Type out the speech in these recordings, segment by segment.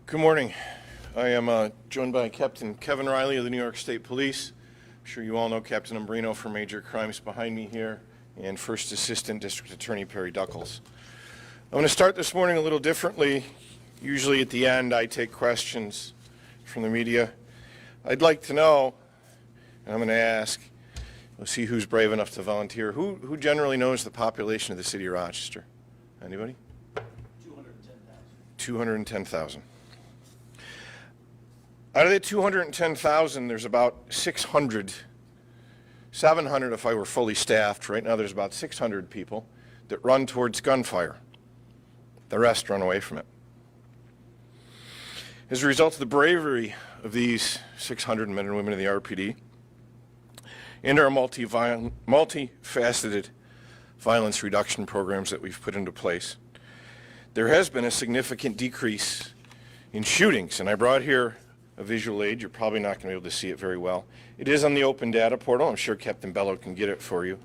Good morning. I am joined by Captain Kevin Riley of the New York State Police. I'm sure you all know Captain Umbrino for major crimes behind me here, and First Assistant District Attorney Perry Duckles. I'm going to start this morning a little differently. Usually at the end I take questions from the media. I'd like to know, and I'm going to ask, we'll see who's brave enough to volunteer. Who generally knows the population of the city of Rochester? Anybody? 210,000. Out of the 210,000, there's about 700 if I were fully staffed. Right now there's about 600 people that run towards gunfire. The rest run away from it. As a result of the bravery of these 600 men and women of the RPD and our multifaceted violence reduction programs that we've put into place, there has been a significant decrease in shootings. And I brought here a visual aid. You're probably not going to be able to see it very well. It is on the open data portal. I'm sure Captain Bello can get it for you.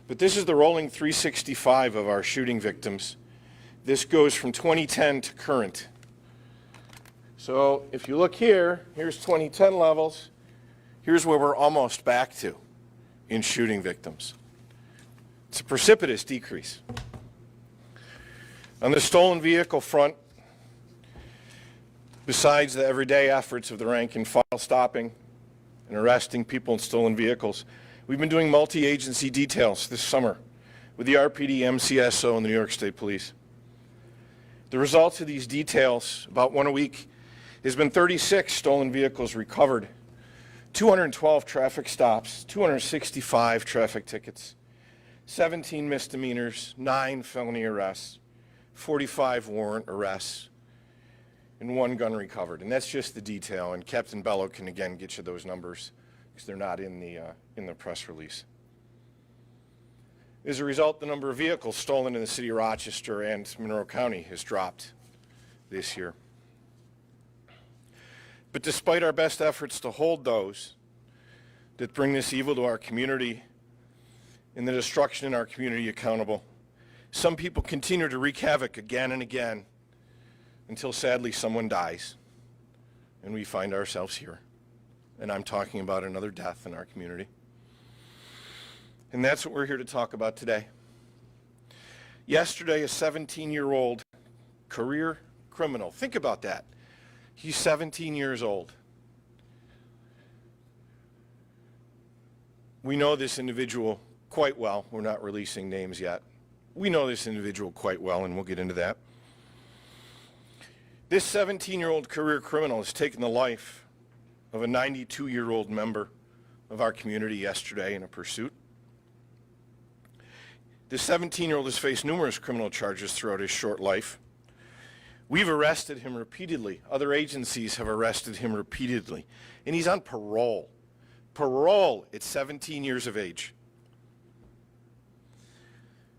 But this is the rolling 365 of our shooting victims. This goes from 2010 to current. So if you look here, here's 2010 levels. Here's where we're almost back to in shooting victims. It's a precipitous decrease. On the stolen vehicle front, besides the everyday efforts of the rank and file stopping and arresting people in stolen vehicles, we've been doing multi-agency details this summer with the RPD, MCSO, and the New York State Police. The results of these details, about one a week, has been 36 stolen vehicles recovered, 212 traffic stops, 265 traffic tickets, 17 misdemeanors, 9 felony arrests, 45 warrant arrests, and 1 gun recovered. And that's just the detail, and Captain Bello can again get you those numbers because they're not in the press release. As a result, the number of vehicles stolen in the city of Rochester and Monroe County has dropped this year. But despite our best efforts to hold those that bring this evil to our community and the destruction in our community accountable, some people continue to wreak havoc again and again until sadly someone dies and we find ourselves here. And I'm talking about another death in our community. And that's what we're here to talk about today. Yesterday, a 17-year-old career criminal, think about that. He's 17 years old. We know this individual quite well. We're not releasing names yet. We know this individual quite well, and we'll get into that. This 17-year-old career criminal has taken the life of a 92-year-old member of our community yesterday in a pursuit. This 17-year-old has faced numerous criminal charges throughout his short life. We've arrested him repeatedly. Other agencies have arrested him repeatedly. And he's on parole. Parole at 17 years of age.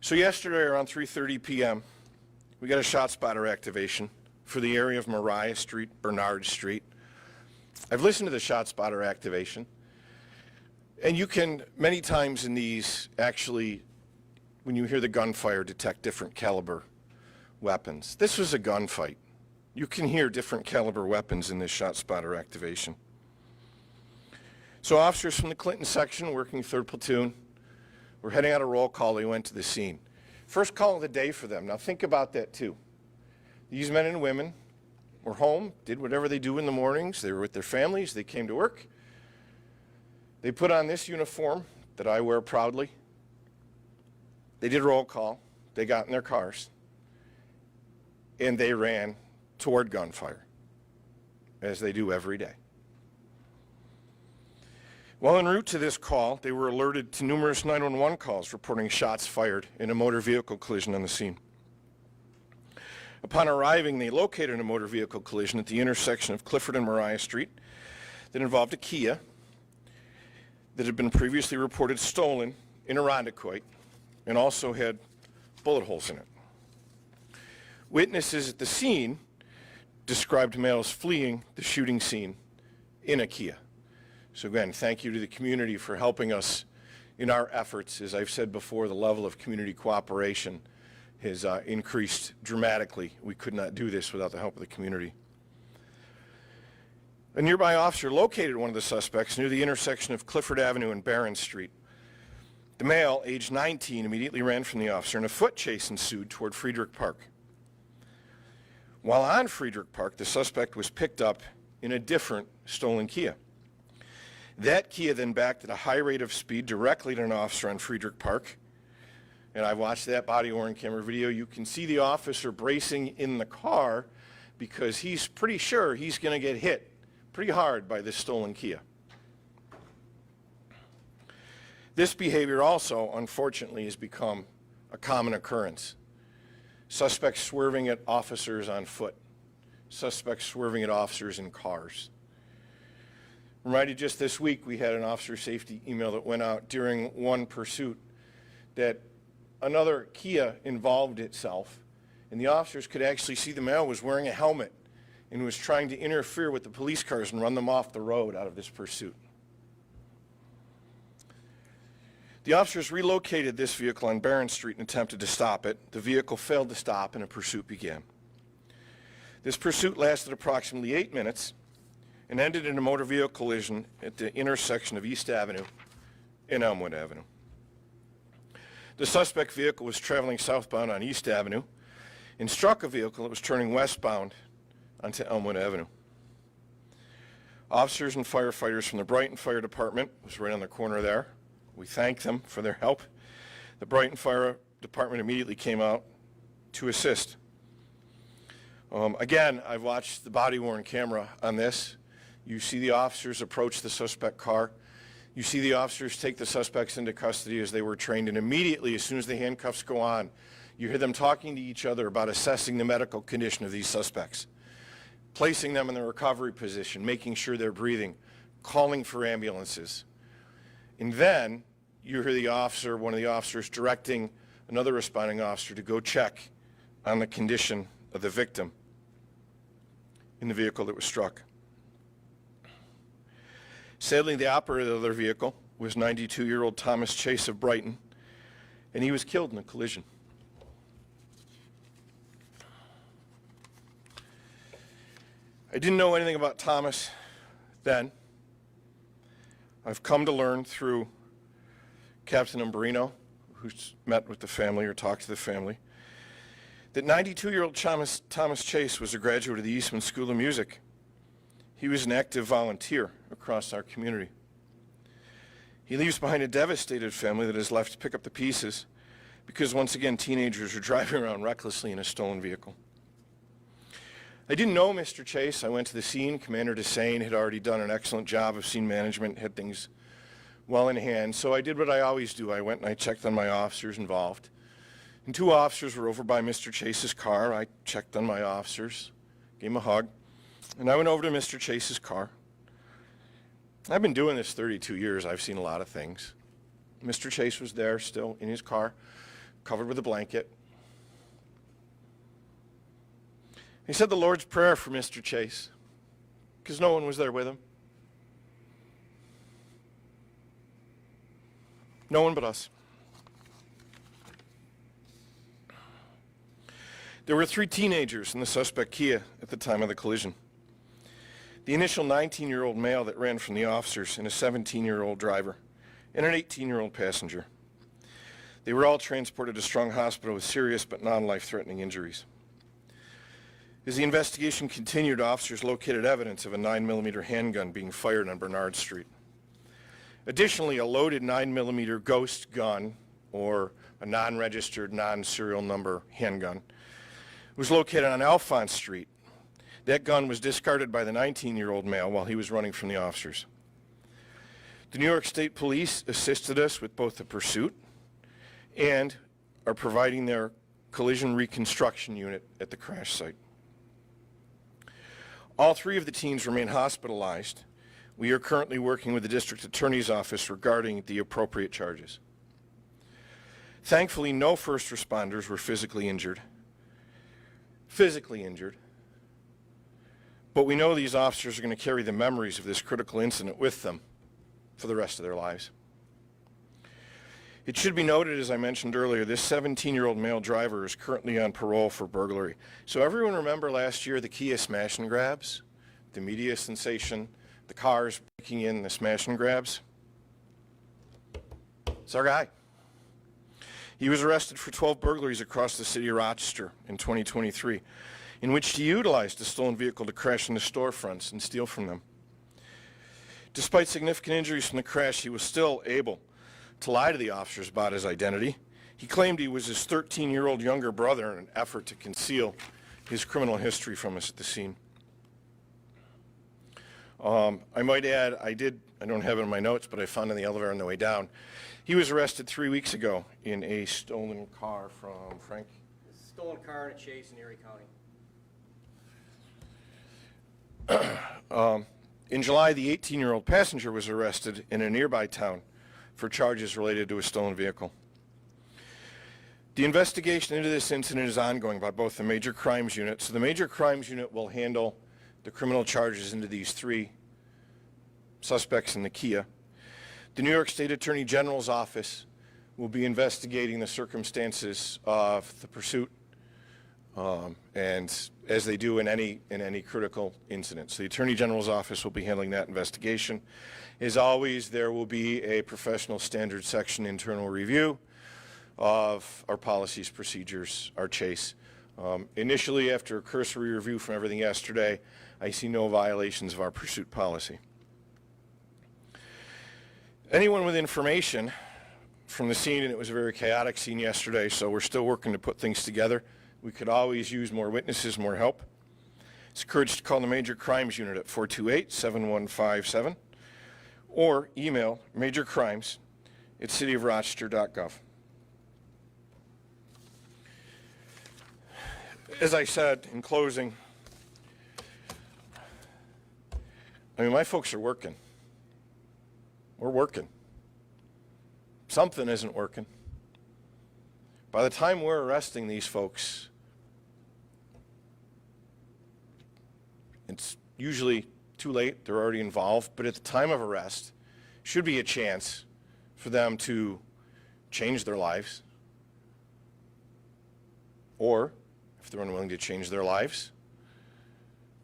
So yesterday around 3:30 p.m., we got a shot spotter activation for the area of Mariah Street, Bernard Street. I've listened to the shot spotter activation. And you can, many times in these, actually, when you hear the gunfire, detect different caliber weapons. This was a gunfight. You can hear different caliber weapons in this shot spotter activation. So officers from the Clinton section working 3rd Platoon were heading out a roll call. They went to the scene. First call of the day for them. Now think about that too. These men and women were home, did whatever they do in the mornings. They were with their families. They came to work. They put on this uniform that I wear proudly. They did a roll call. They got in their cars. And they ran toward gunfire, as they do every day. While en route to this call, they were alerted to numerous 911 calls reporting shots fired in a motor vehicle collision on the scene. Upon arriving, they located a motor vehicle collision at the intersection of Clifford and Mariah Street that involved a Kia that had been previously reported stolen in Irondequoit and also had bullet holes in it. Witnesses at the scene described males fleeing the shooting scene in a Kia. So again, thank you to the community for helping us in our efforts. As I've said before, the level of community cooperation has increased dramatically. We could not do this without the help of the community. A nearby officer located one of the suspects near the intersection of Clifford Avenue and Barron Street. The male, aged 19, immediately ran from the officer, and a foot chase ensued toward Friedrich Park. While on Friedrich Park, the suspect was picked up in a different stolen Kia. That Kia then backed at a high rate of speed directly to an officer on Friedrich Park. And I've watched that body-worn camera video. You can see the officer bracing in the car because he's pretty sure he's going to get hit pretty hard by this stolen Kia. This behavior also, unfortunately, has become a common occurrence. Suspects swerving at officers on foot. Suspects swerving at officers in cars. Reminded just this week, we had an officer safety email that went out during one pursuit that another Kia involved itself, and the officers could actually see the male was wearing a helmet and was trying to interfere with the police cars and run them off the road out of this pursuit. The officers relocated this vehicle on Barron Street and attempted to stop it. The vehicle failed to stop and a pursuit began. This pursuit lasted approximately 8 minutes and ended in a motor vehicle collision at the intersection of East Avenue and Elmwood Avenue. The suspect vehicle was traveling southbound on East Avenue and struck a vehicle that was turning westbound onto Elmwood Avenue. Officers and firefighters from the Brighton Fire Department was right on the corner there. We thank them for their help. The Brighton Fire Department immediately came out to assist. Again, I've watched the body-worn camera on this. You see the officers approach the suspect car. You see the officers take the suspects into custody as they were trained, and immediately, as soon as the handcuffs go on, you hear them talking to each other about assessing the medical condition of these suspects, placing them in the recovery position, making sure they're breathing, calling for ambulances. And then you hear the officer, one of the officers, directing another responding officer to go check on the condition of the victim in the vehicle that was struck. Sadly, the operator of their vehicle was 92-year-old Thomas Chase of Brighton, and he was killed in a collision. I didn't know anything about Thomas then. I've come to learn through Captain Umbrino, who's met with the family or talked to the family, that 92-year-old Thomas Chase was a graduate of the Eastman School of Music. He was an active volunteer across our community. He leaves behind a devastated family that is left to pick up the pieces because, once again, teenagers are driving around recklessly in a stolen vehicle. I didn't know Mr. Chase. I went to the scene. Commander Dessain had already done an excellent job of scene management, had things well in hand. So I did what I always do. I went and I checked on my officers involved. And 2 officers were over by Mr. Chase's car. I checked on my officers, gave him a hug, and I went over to Mr. Chase's car. I've been doing this 32 years. I've seen a lot of things. Mr. Chase was there still in his car, covered with a blanket. He said the Lord's Prayer for Mr. Chase because no one was there with him. No one but us. There were 3 teenagers in the suspect Kia at the time of the collision. The initial 19-year-old male that ran from the officers and a 17-year-old driver and an 18-year-old passenger. They were all transported to Strong Hospital with serious but non-life-threatening injuries. As the investigation continued, officers located evidence of a 9mm handgun being fired on Bernard Street. Additionally, a loaded 9mm ghost gun, or a non-registered, non-serial number handgun, was located on Alphonse Street. That gun was discarded by the 19-year-old male while he was running from the officers. The New York State Police assisted us with both the pursuit and are providing their collision reconstruction unit at the crash site. All 3 of the teens remain hospitalized. We are currently working with the district attorney's office regarding the appropriate charges. Thankfully, no first responders were physically injured. But we know these officers are going to carry the memories of this critical incident with them for the rest of their lives. It should be noted, as I mentioned earlier, this 17-year-old male driver is currently on parole for burglary. So everyone remember last year the Kia smash and grabs? the media sensation, the cars breaking in, the smash and grabs. It's our guy. He was arrested for 12 burglaries across the city of Rochester in 2023, in which he utilized a stolen vehicle to crash into storefronts and steal from them. Despite significant injuries from the crash, he was still able to lie to the officers about his identity. He claimed he was his 13-year-old younger brother in an effort to conceal his criminal history from us at the scene. I might add, I don't have it in my notes, but I found in the elevator on the way down. He was arrested 3 weeks ago in a stolen car from Frank. A stolen car in a chase in Erie County. In July, the 18-year-old passenger was arrested in a nearby town for charges related to a stolen vehicle. The investigation into this incident is ongoing by both the Major Crimes Unit. So the Major Crimes Unit will handle the criminal charges into these 3 suspects in the Kia. The New York State Attorney General's office will be investigating the circumstances of the pursuit, and as they do in any critical incident. So the Attorney General's office will be handling that investigation. As always, there will be a professional standards section internal review of our policies, procedures, our chase. Initially, after a cursory review from everything yesterday, I see no violations of our pursuit policy. Anyone with information from the scene, and it was a very chaotic scene yesterday, so we're still working to put things together. We could always use more witnesses, more help. It's encouraged to call the Major Crimes Unit at 428-7157 or email majorcrimes@cityofrochester.gov. As I said in closing, I mean, my folks are working. We're working. Something isn't working. By the time we're arresting these folks, it's usually too late. They're already involved. But at the time of arrest, should be a chance for them to change their lives. Or, if they're unwilling to change their lives,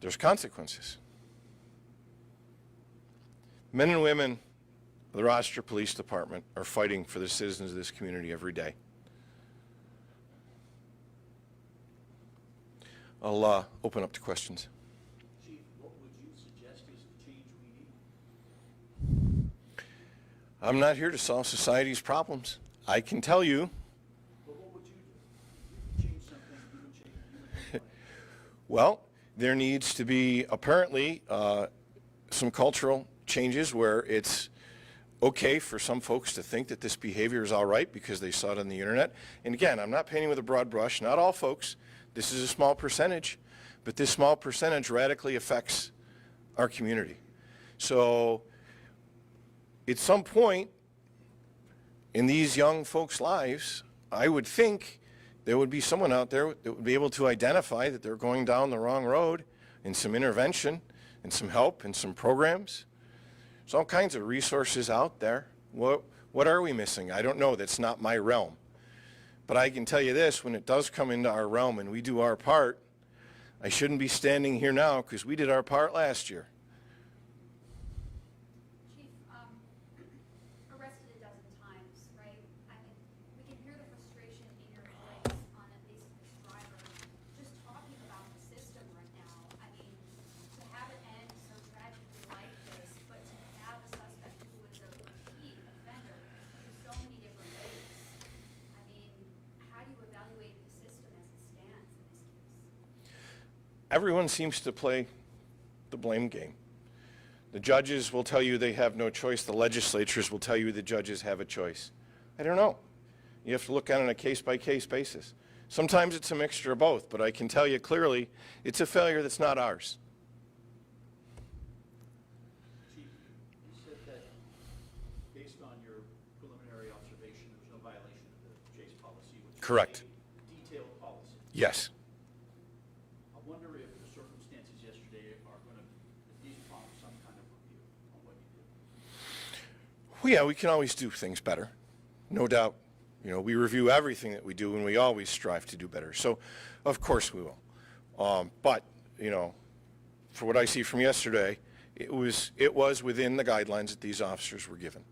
there's consequences. Men and women of the Rochester Police Department are fighting for the citizens of this community every day. I'll open up to questions. Chief, what would you suggest is the change we need? I'm not here to solve society's problems. I can tell you. But what would you do? You change something, you would change it. Well, there needs to be apparently some cultural changes where it's okay for some folks to think that this behavior is all right because they saw it on the internet. And again, I'm not painting with a broad brush. Not all folks. This is a small percentage, but this small percentage radically affects our community. So at some point in these young folks' lives, I would think there would be someone out there that would be able to identify that they're going down the wrong road, and some intervention and some help and some programs. There's all kinds of resources out there. What are we missing? I don't know. That's not my realm. But I can tell you this, when it does come into our realm and we do our part, I shouldn't be standing here now because we did our part last year. Chief, arrested a dozen times, right? I mean, we can hear the frustration in your voice on at least this driver. Just talking about the system right now, I mean, to have it end so tragically like this, but to have a suspect who was a repeat offender in so many different ways. I mean, how do you evaluate the system as it stands in this case? Everyone seems to play the blame game. The judges will tell you they have no choice. The legislatures will tell you the judges have a choice. I don't know. You have to look at it on a case-by-case basis. Sometimes it's a mixture of both, but I can tell you clearly it's a failure that's not ours. Chief, you said that based on your preliminary observation, there was no violation of the chase policy, which is Correct. a detailed policy. Yes. I wonder if the circumstances yesterday are going to at least prompt some kind of review on what you did. Well, yeah, we can always do things better, no doubt. You know, we review everything that we do, and we always strive to do better. So, of course we will. But, you know, for what I see from yesterday, it was within the guidelines that these officers were given.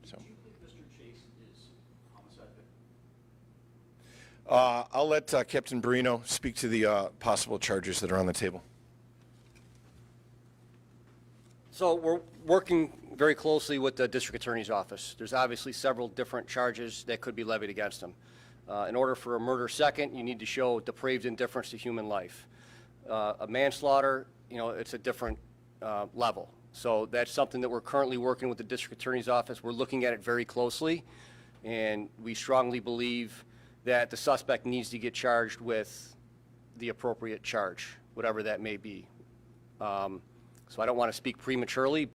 So, Do you believe Mr. Chase is a homicide victim? I'll let Captain Barino speak to the possible charges that are on the table. So we're working very closely with the district attorney's office. There's obviously several different charges that could be levied against him. In order for a murder second, you need to show depraved indifference to human life. A manslaughter, it's a different level. So that's something that we're currently working with the district attorney's office. We're looking at it very closely, and we strongly believe that the suspect needs to get charged with the appropriate charge, whatever that may be. So I don't want to speak prematurely,